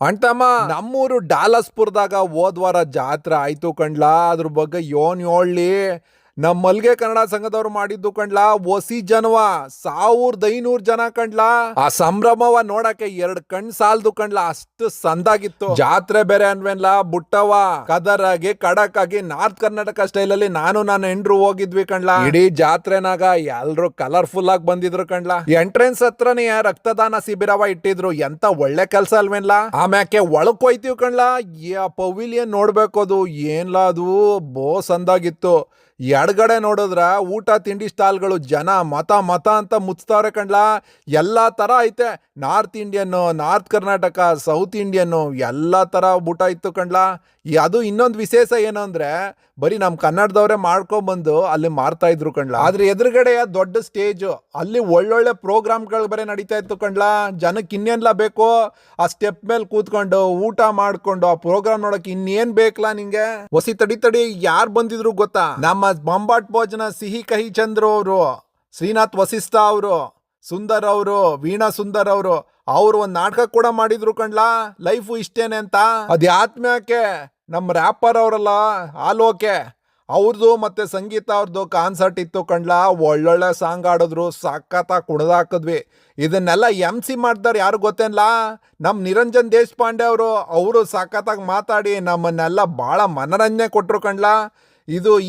ಅಂಟಮ್ಮ ನಮ್ಮೂರು ಡಾಲಸ್ಪುರದಾಗ ಹೋದ್ವಾರ ಜಾತ್ರೆ ಆಯ್ತು ಕಣ್ಲಾ. ಅದ್ರ ಬಗ್ಗೆ ಯೋನ್ ಹೇಳಲಿ. ನಮ್ಮ ಮಲ್ಗೆ ಕನ್ನಡ ಸಂಘದವ್ರು ಮಾಡಿದ್ದು ಕಣ್ಲಾ. ಒಸಿ ಜನವ 1500 ಜನ ಕಣ್ಲಾ. ಆ ಸಂಭ್ರಮವ ನೋಡಕ್ಕೆ 2 ಕಣ್ ಸಾಲ್ದು ಕಣ್ಲಾ, ಅಷ್ಟು ಸಂದಾಗಿತ್ತು. ಜಾತ್ರೆ ಬೇರೆ ಅನ್ವೇನ್ಲಾ ಬುಟ್ಟವ ಕದರ್ ಆಗಿ ಖಡಕ್ ಆಗಿ ನಾರ್ತ್ ಕರ್ನಾಟಕ ಸ್ಟೈಲ್ ಅಲ್ಲಿ ನನ್ನ ಹೆಂಡ್ರು ಹೋಗಿದ್ವಿ ಕಣ್ಲಾ. ಇಡೀ ಜಾತ್ರೆನಾಗ ಎಲ್ರು ಕಲರ್ಫುಲ್ ಆಗಿ ಬಂದಿದ್ರು ಕಣ್ಲಾ. ಎಂಟ್ರೆನ್ಸ್ ಹತ್ರನೇ ರಕ್ತದಾನ ಶಿಬಿರವ ಇಟ್ಟಿದ್ರು. ಎಂತ ಒಳ್ಳೆ ಕೆಲ್ಸ ಅಲ್ವೇನ್ಲಾ. ಆಮ್ಯಾಕೆ ಒಳಕ್ ಹೋಯ್ತಿವ್ ಕಣ್ಲಾ. ಪವಿಲಿಯನ್ ನೋಡ್ಬೇಕು, ಅದು ಏನ್ಲಾ ಅದು ಬೋ ಸಂದಾಗಿತ್ತು. ಎಡಗಡೆ ನೋಡಿದ್ರ ಊಟ ತಿಂಡಿ ಸ್ಟಾಲ್ಗಳು, ಜನ ಮತ ಅಂತ ಮುಚ್ತಾವ್ರೆ ಕಣ್ಲಾ. ಎಲ್ಲಾ ತರ ಐತೆ. North Indian, north Karnataka, south Indian ಎಲ್ಲಾ ತರ ಊಟ ಇತ್ತು ಕಣ್ಲಾ. ಅದು ಇನ್ನೊಂದು ವಿಶೇಷ ಏನು ಅಂದ್ರೆ ಬರೀ ನಮ್ ಕನ್ನಡದವ್ರೆ ಮಾಡ್ಕೊಂಡ್ಬಂದು ಅಲ್ಲಿ ಮಾರ್ತಾ ಇದ್ರು ಕಣ್ಲಾ. ಆದ್ರೆ ಎದುರುಗಡೆ ದೊಡ್ಡ ಸ್ಟೇಜ್, ಅಲ್ಲಿ ಒಳ್ಳೊಳ್ಳೆ ಪ್ರೋಗ್ರಾಮ್ಗಳು ಬೇರೆ ನಡೀತಾ ಇತ್ತು ಕಣ್ಲಾ. ಜನಕ್ಕೆ ಇನ್ನೇನ್ಲಾ ಬೇಕು, ಆ ಸ್ಟೆಪ್ ಮೇಲೆ ಕೂತ್ಕೊಂಡು ಊಟ ಮಾಡ್ಕೊಂಡು ಆ ಪ್ರೋಗ್ರಾಮ್ ನೋಡಕ್ ಇನ್ನೇನ್ ಬೇಕಲ್ಲ ನಿಂಗೆ. ಹೊಸಿ ತಡಿ ಯಾರು ಬಂದಿದ್ರು ಗೊತ್ತಾ? ನಮ್ಮ ಬೊಂಬಾಟ್ ಭೋಜನ ಸಿಹಿ ಕಹಿ ಚಂದ್ರು ಅವರು, ಶ್ರೀನಾಥ್ ವಸಿಷ್ಠ ಅವರು, ಸುಂದರ್ ಅವರು, ವೀಣಾ ಸುಂದರ್ ಅವರು ಒಂದ್ ನಾಟಕ ಕೂಡ ಮಾಡಿದ್ರು ಕಣ್ಲಾ. ಲೈಫು ಇಷ್ಟೇನೆ ಅಂತ. ಅದ್ಯಾತ್ಮ್ಯಾಕೆ ನಮ್ಮ ರ್ಯಾಪರ್ ಅವರಲ್ಲ ಆಲೋಕೆ ಅವ್ರದ್ದು ಮತ್ತೆ ಸಂಗೀತ ಅವ್ರದ್ದು ಕಾನ್ಸರ್ಟ್ ಇತ್ತು ಕಣ್ಲಾ. ಒಳ್ಳೊಳ್ಳೆ ಸಾಂಗ್ ಆಡಿದ್ರು, ಸಖತ್ತಾಗಿ ಕುಡ್ದಾಕಿದ್ವಿ. ಇದನ್ನೆಲ್ಲ MC ಮಾಡ್ತಾರೆ ಯಾರು ಗೊತ್ತೇನ್ಲಾ? ನಮ್ ನಿರಂಜನ್ ದೇಶಪಾಂಡೆ ಅವರು ಸಖತ್ತಾಗಿ ಮಾತಾಡಿ ನಮ್ಮನ್ನೆಲ್ಲ ಬಹಳ ಮನರಂಜನೆ ಕೊಟ್ರು ಕಣ್ಲಾ.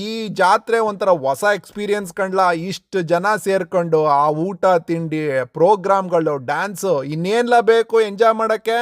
ಈ ಜಾತ್ರೆ ಒಂಥರ ಹೊಸ ಎಕ್ಸ್ಪೀರಿಯನ್ಸ್ ಕಣ್ಲಾ. ಇಷ್ಟು ಜನ ಸೇರ್ಕೊಂಡು ಆ ಊಟ ತಿಂಡಿ ಪ್ರೋಗ್ರಾಮ್ಗಳು ಡ್ಯಾನ್ಸು ಇನ್ನೇನ್ಲಾ ಬೇಕು ಎಂಜಾಯ್ ಮಾಡಕ್ಕೆ.